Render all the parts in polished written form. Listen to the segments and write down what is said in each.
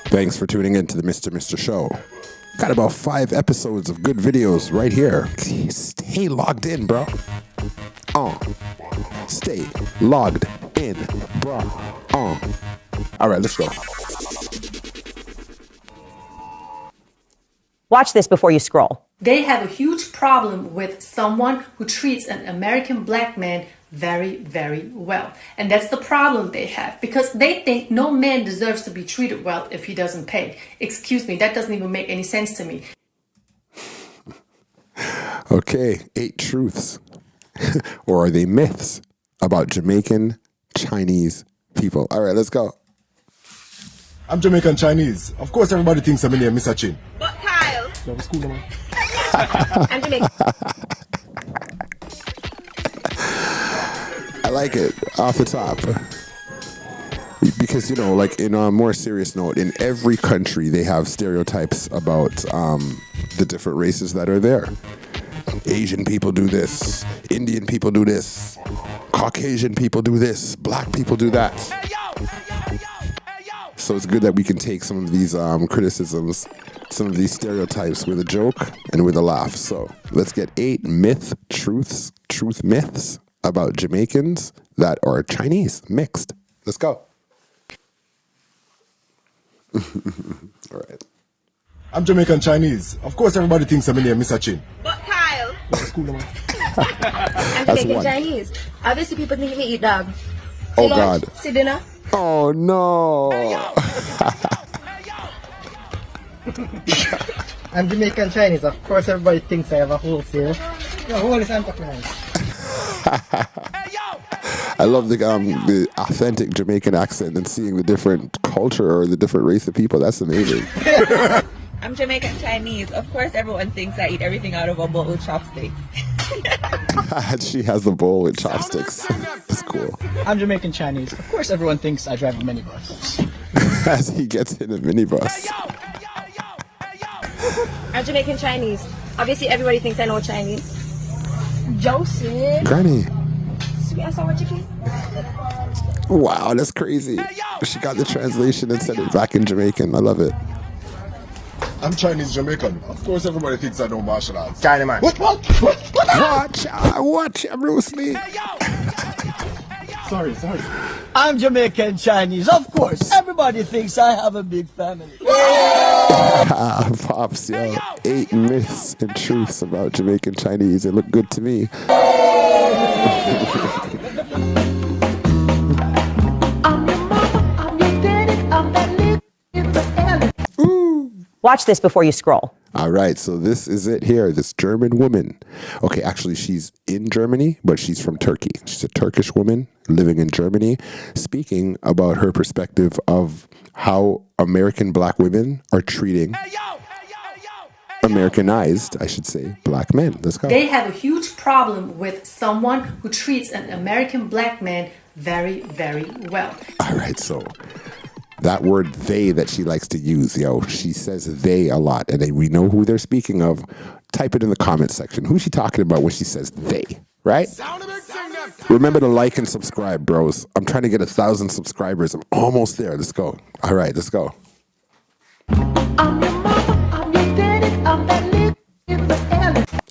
Thanks for tuning in to the Mr. Show. Got about 5 episodes of good videos right here. Stay logged in, bro. Stay logged in, bro. All right, let's go. Watch this before you scroll. They have a huge problem with someone who treats an American black man very, very well. And that's the problem they have, because they think no man deserves to be treated well if he doesn't pay. Excuse me, that doesn't even make any sense to me. Okay, 8 truths. Or are they myths about Jamaican Chinese people? All right, let's go. I'm Jamaican Chinese. Of course, everybody thinks I'm in here, Mr. Chin. But Kyle. So it's cool, man. I'm Jamaican. I like it off the top. Because, you know, like in a more serious note, in every country they have stereotypes about the different races that are there. Asian people do this, Indian people do this, Caucasian people do this, black people do that. So it's good that we can take some of these criticisms, some of these stereotypes with a joke and with a laugh. So let's get 8 truth myths about Jamaicans that are Chinese mixed. Let's go. All right. I'm Jamaican Chinese. Of course, everybody thinks I'm in here, Mr. Chin. But Kyle. So it's cool, man. I'm That's Jamaican one. Chinese. Obviously, people think me eat dog. Oh, See lunch, God. see dinner. Oh, no. I'm Jamaican Chinese. Of course, everybody thinks I have a wholesale. Yeah, whole is Santa Claus. I love the authentic Jamaican accent and seeing the different culture or the different race of people. That's amazing. I'm Jamaican Chinese. Of course, everyone thinks I eat everything out of a bowl with chopsticks. She has a bowl with chopsticks. That's cool. I'm Jamaican Chinese. Of course, everyone thinks I drive a minibus. As he gets in a minibus. I'm Jamaican Chinese. Obviously, everybody thinks I know Chinese. Joseph. Granny. Sweet and sour chicken. Wow, that's crazy. She got the translation and said it back in Jamaican. I love it. I'm Chinese Jamaican. Of course, everybody thinks I know martial arts. China man. What? Watch, Bruce Lee. Sorry. I'm Jamaican Chinese. Of course, everybody thinks I have a big family. Pops, yo. 8 myths and truths about Jamaican Chinese. It looked good to me. Watch this before you scroll. All right, so this is it here. This German woman. Okay, actually, she's in Germany, but she's from Turkey. She's a Turkish woman living in Germany, speaking about her perspective of how American black women are treating Americanized, I should say, black men. Let's go. They have a huge problem with someone who treats an American black man very, very well. All right, so that word they that she likes to use, yo, she says they a lot, and we know who they're speaking of. Type it in the comment section. Who's she talking about when she says they, right? Remember to like and subscribe, bros. I'm trying to get 1,000 subscribers. I'm almost there. Let's go. All right, let's go.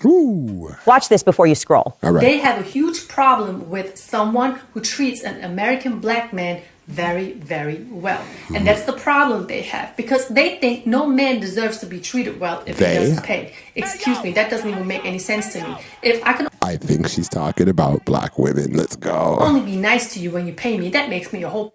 Ooh. Watch this before you scroll. All right. They have a huge problem with someone who treats an American black man very, very well. And that's the problem they have, because they think no man deserves to be treated well if he doesn't pay. Excuse me, that doesn't even make any sense to me. If I can I think she's talking about black women. Let's go. only be nice to you when you pay me, that makes me a whole...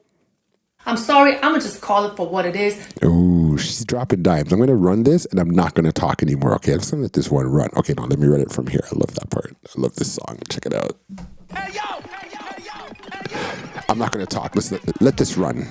I'm sorry, I'm gonna just call it for what it is. Ooh, she's dropping dimes. I'm going to run this, and I'm not going to talk anymore. Okay, I'm just going to let this one run. Okay, now let me run it from here. I love that part. I love this song. Check it out. I'm not going to talk. Let's let this run.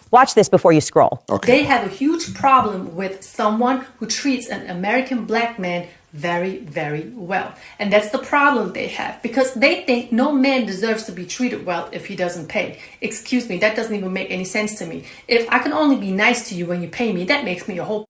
Watch this before you scroll. Okay. They have a huge problem with someone who treats an American black man very, very well. And that's the problem they have, because they think no man deserves to be treated well if he doesn't pay. Excuse me, that doesn't even make any sense to me. If I can only be nice to you when you pay me, that makes me a whole...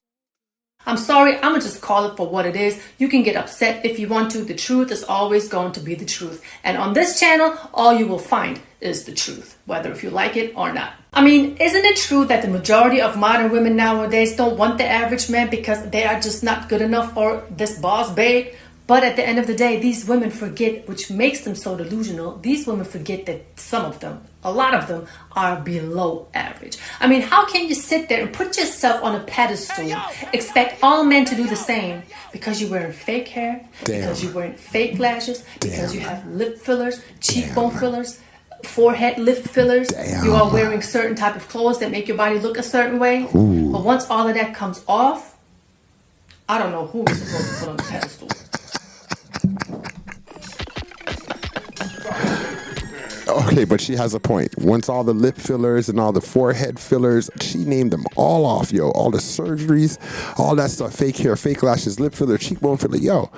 I'm sorry, I'm gonna just call it for what it is. You can get upset if you want to. The truth is always going to be the truth. And on this channel, all you will find is the truth, whether if you like it or not. I mean, isn't it true that the majority of modern women nowadays don't want the average man because they are just not good enough for this boss babe? But at the end of the day, these women forget, which makes them so delusional, these women forget that some of them, a lot of them, are below average. I mean, how can you sit there and put yourself on a pedestal, expect all men to do the same because you're wearing fake hair, because you're wearing fake lashes, because you have lip fillers, cheekbone fillers, forehead lip fillers, you are wearing certain type of clothes that make your body look a certain way. But once all of that comes off, I don't know who we're supposed to put on the pedestal. Okay, but she has a point. Once all the lip fillers and all the forehead fillers, she named them all off, yo. All the surgeries, all that stuff, fake hair, fake lashes, lip filler, cheekbone filler. Yo,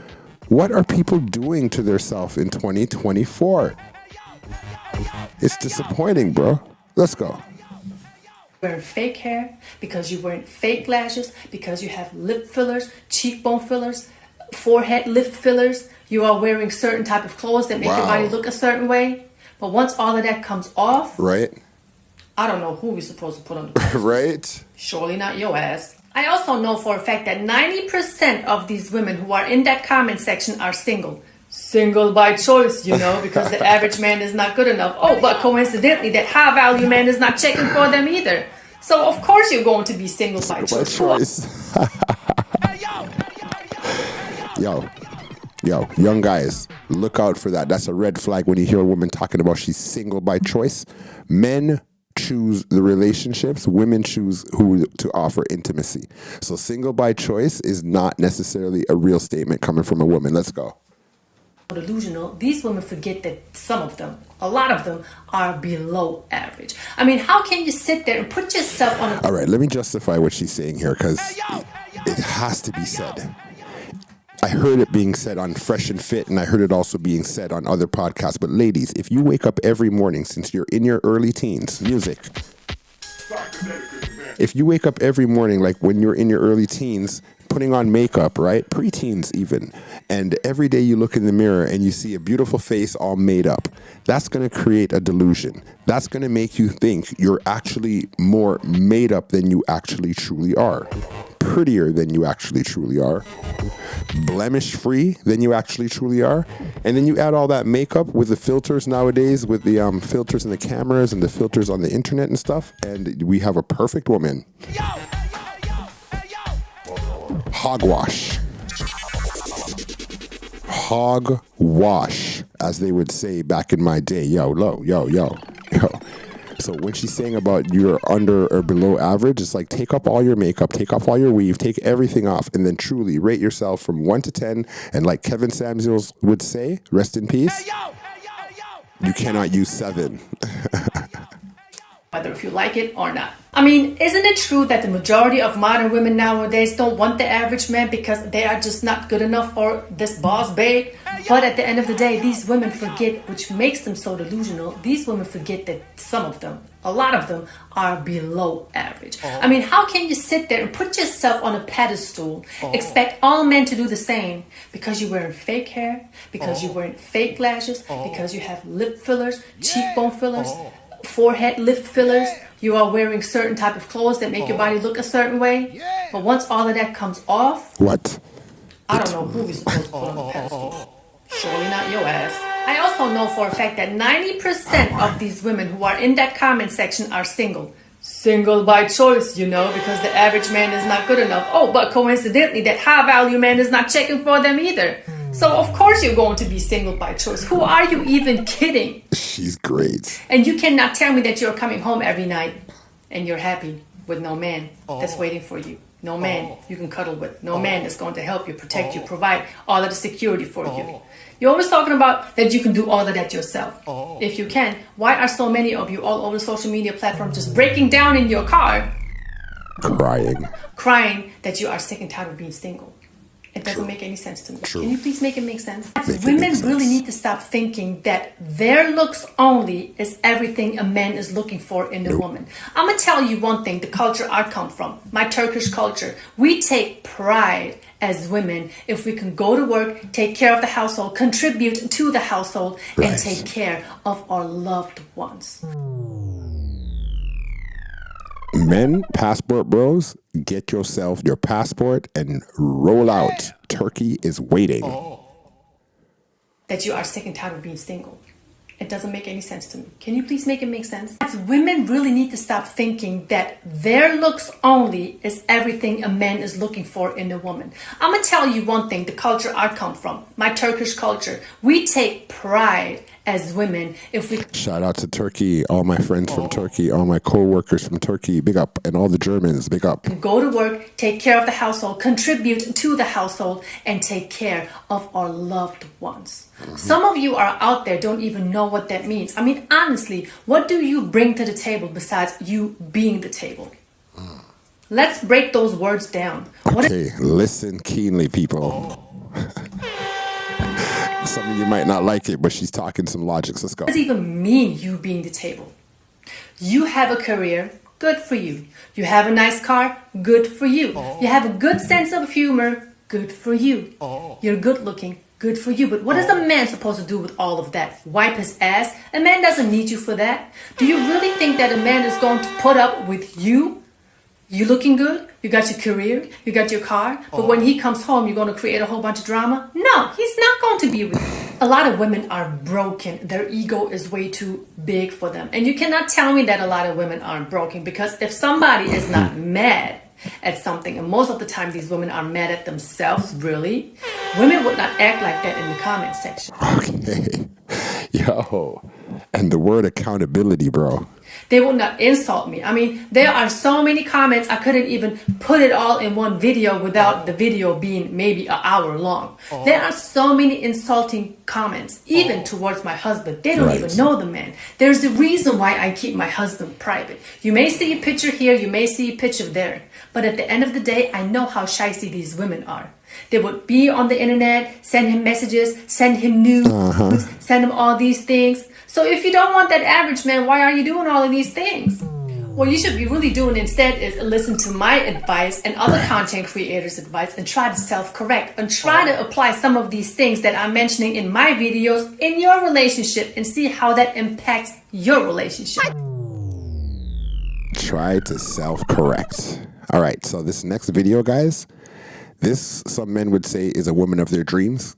what are people doing to themselves in 2024? It's disappointing, bro. Let's go. Wearing fake hair, because you're wearing fake lashes, because you have lip fillers, cheekbone fillers, forehead lip fillers. You are wearing certain type of clothes that make your body look a certain way. But once all of that comes off, right? I don't know who we're supposed to put on the pedestal. Right? Surely not your ass. I also know for a fact that 90% of these women who are in that comment section are single. Single by choice, you know, because the average man is not good enough. Oh, but coincidentally, that high value man is not checking for them either. So of course you're going to be single by choice. Yo, young guys, look out for that. That's a red flag when you hear a woman talking about she's single by choice. Men choose the relationships, women choose who to offer intimacy. So single by choice is not necessarily a real statement coming from a woman. Let's go. Delusional. These women forget that some of them, a lot of them, are below average. I mean, how can you sit there and put yourself on a... All right, let me justify what she's saying here because it has to be said. I heard it being said on Fresh and Fit, and I heard it also being said on other podcasts. But ladies, if you wake up every morning since you're in your early teens, music. If you wake up every morning, like when you're in your early teens, putting on makeup, right? Preteens even. And every day you look in the mirror and you see a beautiful face all made up. That's going to create a delusion. That's going to make you think you're actually more made up than you actually truly are. Prettier than you actually truly are. Blemish free than you actually truly are. And then you add all that makeup with the filters nowadays, with the filters in the cameras and the filters on the internet and stuff. And we have a perfect woman. Hogwash. Hogwash, as they would say back in my day. Yo. So when she's saying about you're under or below average, it's like take up all your makeup, take off all your weave, take everything off, and then truly rate yourself from 1 to 10. And like Kevin Samuels would say, rest in peace, you cannot use 7. Whether if you like it or not. I mean, isn't it true that the majority of modern women nowadays don't want the average man because they are just not good enough for this boss babe? But at the end of the day, these women forget, which makes them so delusional, these women forget that some of them, a lot of them, are below average. I mean, how can you sit there and put yourself on a pedestal, expect all men to do the same because you're wearing fake hair, because you're wearing fake lashes, because you have lip fillers, cheekbone fillers, forehead lip fillers, you are wearing certain type of clothes that make your body look a certain way. But once all of that comes off, What? I don't know who we're supposed to put on the pedestal. Surely not your ass. I also know for a fact that 90% of these women who are in that comment section are single. Single by choice, you know, because the average man is not good enough. Oh, but coincidentally, that high value man is not checking for them either. So of course you're going to be single by choice. Who are you even kidding? She's great. And you cannot tell me that you're coming home every night and you're happy with no man that's waiting for you. No man you can cuddle with. No man that's going to help you, protect you, provide all of the security for you. You're always talking about that you can do all of that yourself. If you can, why are so many of you all over social media platforms just breaking down in your car? Crying Crying that you are sick and tired of being single. It doesn't make any sense to me. True. Can you please make it make sense? Make it Women make sense. really need to stop thinking that their looks only is everything a man is looking for in a woman. I'm going to tell you one thing, the culture I come from, my Turkish culture, we take pride as women if we can go to work, take care of the household, contribute to the household, Right. and take care of our loved ones. Men, passport bros, get yourself your passport and roll out. Turkey is waiting. That you are sick and tired of being single. It doesn't make any sense to me. Can you please make it make sense? Women really need to stop thinking that their looks only is everything a man is looking for in a woman. I'm going to tell you one thing, the culture I come from, my Turkish culture, we take pride as women if we Shout out to Turkey, all my friends from Turkey, all my co-workers from Turkey, big up, and all the Germans, big up. go to work, take care of the household, contribute to the household, and take care of our loved ones. Some of you are out there don't even know what that means. I mean, honestly, what do you bring to the table besides you being the table? Let's break those words down. What Okay, listen keenly, people. Some of you might not like it, but she's talking some logics. Let's go. does it even mean you being the table? You have a career, good for you. You have a nice car, good for you. You have a good sense of humor, good for you. You're good looking, good for you. But what is a man supposed to do with all of that? Wipe his ass? A man doesn't need you for that. Do you really think that a man is going to put up with you? You looking good? You got your career, you got your car, but when he comes home, you're going to create a whole bunch of drama? No, he's not going to be with you. A lot of women are broken. Their ego is way too big for them. And you cannot tell me that a lot of women aren't broken, because if somebody is not mad at something, and most of the time these women are mad at themselves, really, women would not act like that in the comment section. Okay. Yo. And the word accountability, bro. They will not insult me. I mean, there are so many comments, I couldn't even put it all in one video without the video being maybe an hour long. There are so many insulting comments, even towards my husband. They don't Right. even know the man. There's a reason why I keep my husband private. You may see a picture here, you may see a picture there. But at the end of the day, I know how shicey these women are. They would be on the internet, send him messages, send him nudes, send him all these things. So if you don't want that average man, why are you doing all of these things? What you should be really doing instead is listen to my advice and other content creators' advice and try to self-correct and try to apply some of these things that I'm mentioning in my videos in your relationship and see how that impacts your relationship. Try to self-correct. All right, so this next video, guys, this, some men would say, is a woman of their dreams.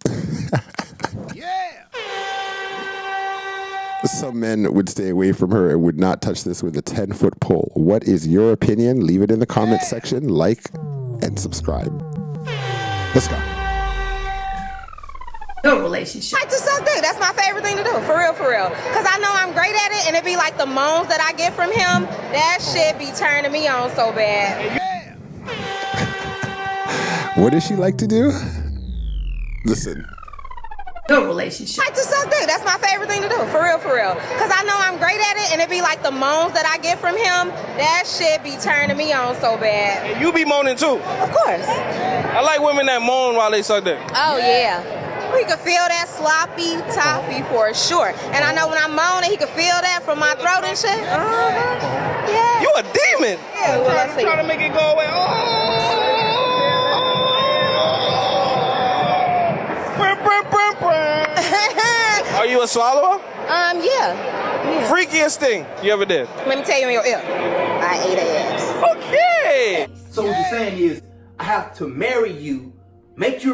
Some men would stay away from her and would not touch this with a 10-foot pole. What is your opinion? Leave it in the comment section, like, and subscribe. Let's go. Your relationship. I like to suck dick. That's my favorite thing to do. For real, for real. Because I know I'm great at it, and it be like the moans that I get from him. That shit be turning me on so bad. What does she like to do? Listen. Your relationship. I like to suck dick. That's my favorite thing to do. For real, for real. Because I know I'm great at it, and it be like the moans that I get from him. That shit be turning me on so bad. And you be moaning too. Of course. I like women that moan while they suck dick. Oh, yeah. He could feel that sloppy toppy for sure. And I know when I'm moaning, he could feel that from my throat and shit. Yeah. You a demon. Yeah, well, let's see. Trying to make it go away. Are you a swallower? Yeah. Freakiest thing you ever did? Let me tell you in your ear. I ate ass. Okay. So what you're saying is, I have to marry you, make you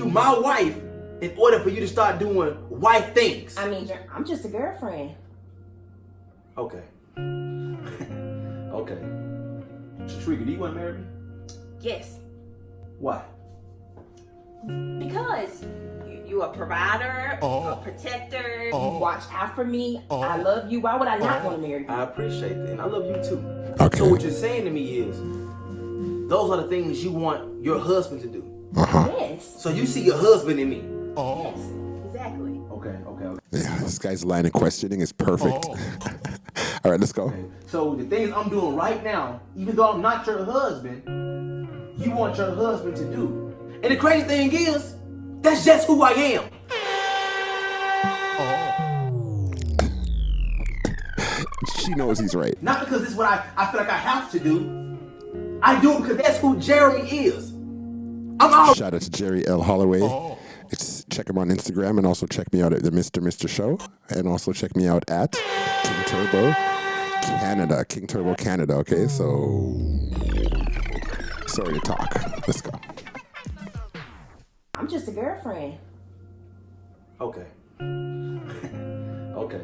my wife, in order for you to start doing wife things. I mean, I'm just a girlfriend. Okay. Okay. Shrika, do you want to marry me? Yes, Why? because you a provider, a protector, you watch out for me. I love you. Why would I not want to marry you? I appreciate that, and I love you too. Okay. So what you're saying to me is, those are the things you want your husband to do. Yes. So you see your husband in me. Yes, exactly. Okay. Yeah, this guy's line of questioning is perfect. All right, let's go. Okay. So the things I'm doing right now, even though I'm not your husband, you want your husband to do. And the crazy thing is, that's just who I am. She knows he's right. Not because this is what I feel like I have to do. I do it because that's who Jeremy is. Shout out to Jerry L. Holloway. Check him on Instagram and also check me out at the Mr. Show. And also check me out at King Turbo Canada. King Turbo Canada, okay? So, sorry to talk. Let's go. I'm just a girlfriend. Okay. Okay.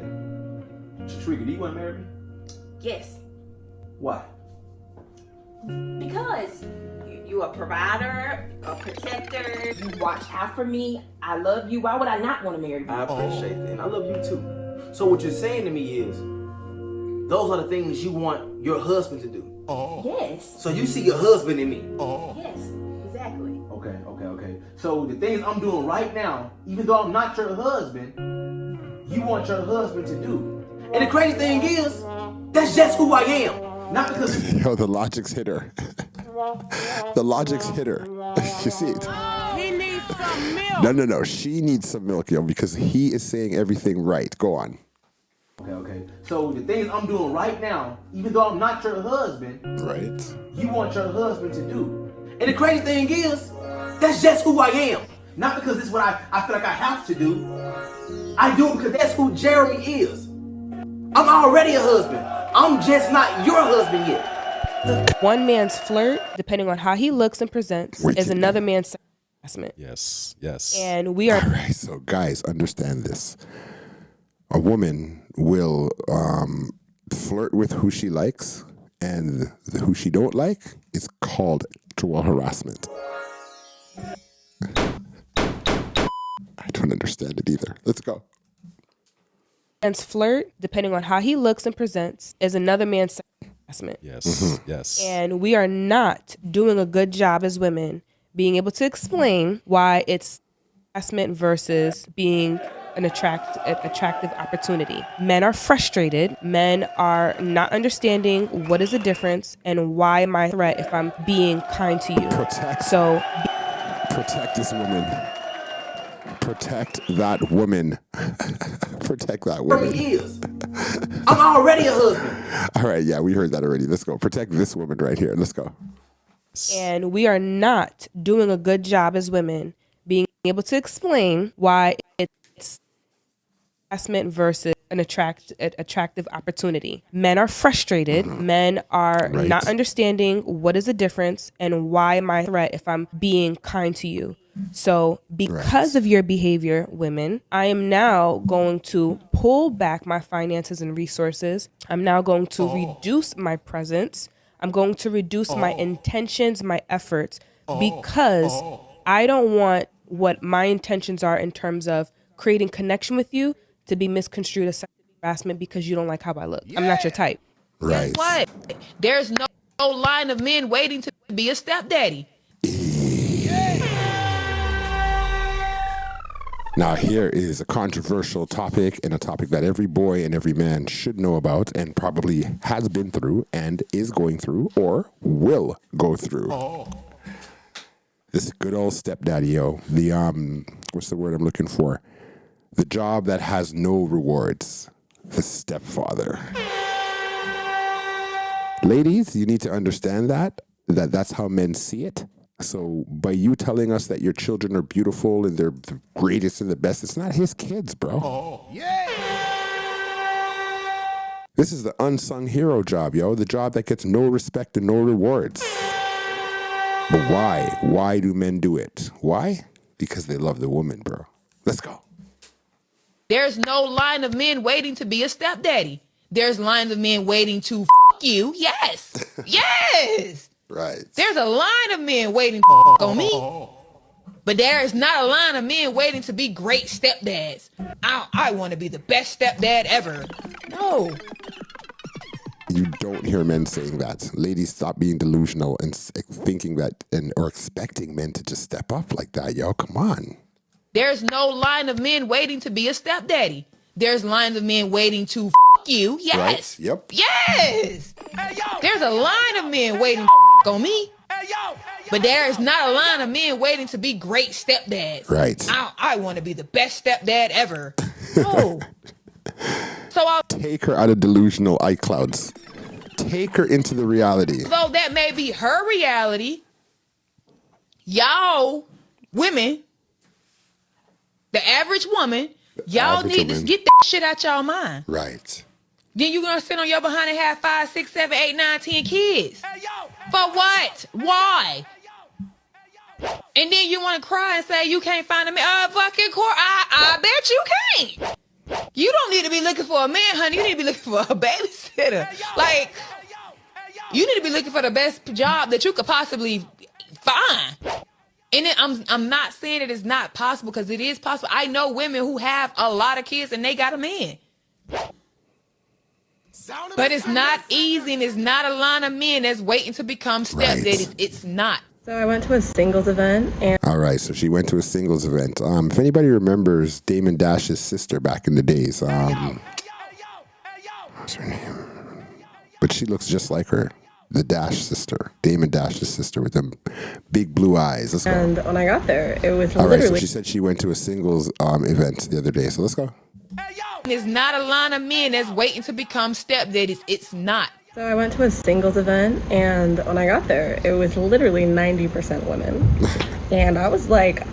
Shrika, do you want to marry me? Yes. Why? Because you a provider, a protector, you watch out for me, I love you. Why would I not want to marry you? I appreciate that, and I love you too. So what you're saying to me is, those are the things you want your husband to do. Yes. So you see your husband in me. Yes, exactly. Okay. So the things I'm doing right now, even though I'm not your husband, you want your husband to do. And the crazy thing is, that's just who I am. Not because... Yo, the logic's hit her. The logic's hit her. You see it? He needs some milk. No. She needs some milk, yo, because he is saying everything right. Go on. Okay. So the things I'm doing right now, even though I'm not your husband, right? You want your husband to do. And the crazy thing is, that's just who I am. Not because this is what I feel like I have to do. I do it because that's who Jeremy is. I'm already a husband. I'm just not your husband yet. One man's flirt, depending on how he looks and presents, is another man's harassment. Yes. And we are... All right, so guys, understand this. A woman will flirt with who she likes, and who she don't like is called sexual harassment. I don't understand it either. Let's go. Man's flirt, depending on how he looks and presents, is another man's harassment. Yes. And we are not doing a good job as women being able to explain why it's harassment versus being an attractive opportunity. Men are frustrated. Men are not understanding what is the difference and why am I a threat if I'm being kind to you. Protect this woman. Protect that woman. Protect that woman. He is. I'm already a husband. All right, yeah, we heard that already. Let's go. Protect this woman right here. Let's go. And we are not doing a good job as women being able to explain why it's harassment versus an attractive opportunity. Men are frustrated. Men are not understanding what is the difference and why am I a threat if I'm being kind to you. So because of your behavior, women, I am now going to pull back my finances and resources. I'm now going to reduce my presence. I'm going to reduce my intentions, my efforts, because I don't want what my intentions are in terms of creating connection with you to be misconstrued as sexual harassment because you don't like how I look. I'm not your type. Right. Guess what? There's no line of men waiting to be a stepdaddy. Now, here is a controversial topic and a topic that every boy and every man should know about and probably has been through and is going through or will go through. This good old stepdaddy, yo. The, what's the word I'm looking for? The job that has no rewards. The stepfather. Ladies, you need to understand that's how men see it. So by you telling us that your children are beautiful and they're the greatest and the best, it's not his kids, bro. This is the unsung hero job, yo. The job that gets no respect and no rewards. But why? Why do men do it? Why? Because they love the woman, bro. Let's go. There's no line of men waiting to be a stepdaddy. There's lines of men waiting to you. Yes. Yes. Right. There's a line of men waiting to on me. But there is not a line of men waiting to be great stepdads. I want to be the best stepdad ever. No. You don't hear men saying that. Ladies, stop being delusional and thinking that or expecting men to just step up like that, yo. Come on. There's no line of men waiting to be a stepdaddy. There's lines of men waiting to you. Yes. Right? Yep. Yes. There's a line of men waiting on me. But there is not a line of men waiting to be great stepdads. Right. I want to be the best stepdad ever. No. So take her out of delusional iClouds. Take her into the reality. although that may be her reality, y'all women, the average woman, y'all need to get that shit out y'all mind. Right. Then you gonna sit on your behind and have 5, 6, 7, 8, 9, 10 kids. For what? Why? And then you want to cry and say you can't find a man. Fucking course. I bet you can't. You don't need to be looking for a man, honey. You need to be looking for a babysitter. Like, you need to be looking for the best job that you could possibly find. And then I'm not saying that it's not possible, because it is possible. I know women who have a lot of kids and they got a man. But it's not easy, and it's not a line of men that's waiting to become stepdaddies. Right. It's not. So I went to a singles event. And all right, so she went to a singles event. If anybody remembers Damon Dash's sister back in the days, what's her name? But she looks just like her, the Dash sister, Damon Dash's sister with them big blue eyes. Let's go. And when I got there, it was all literally... right, so she said she went to a singles event the other day. So let's go. It's not a line of men that's waiting to become stepdaddies. It's not. So I went to a singles event, and when I got there, it was literally 90% women. And I was like,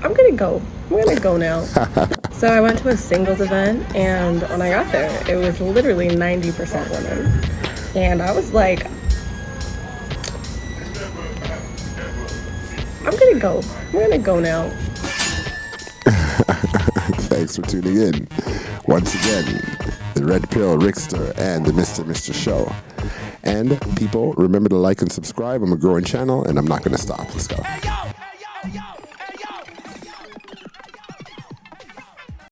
I'm gonna go now. So I went to a singles event, and when I got there, it was literally 90% women. And I was like, I'm gonna go now. Thanks for tuning in. Once again, the Red Pill Rixter and the Mr. Show. And people, remember to like and subscribe. I'm a growing channel, and I'm not going to stop. Let's go.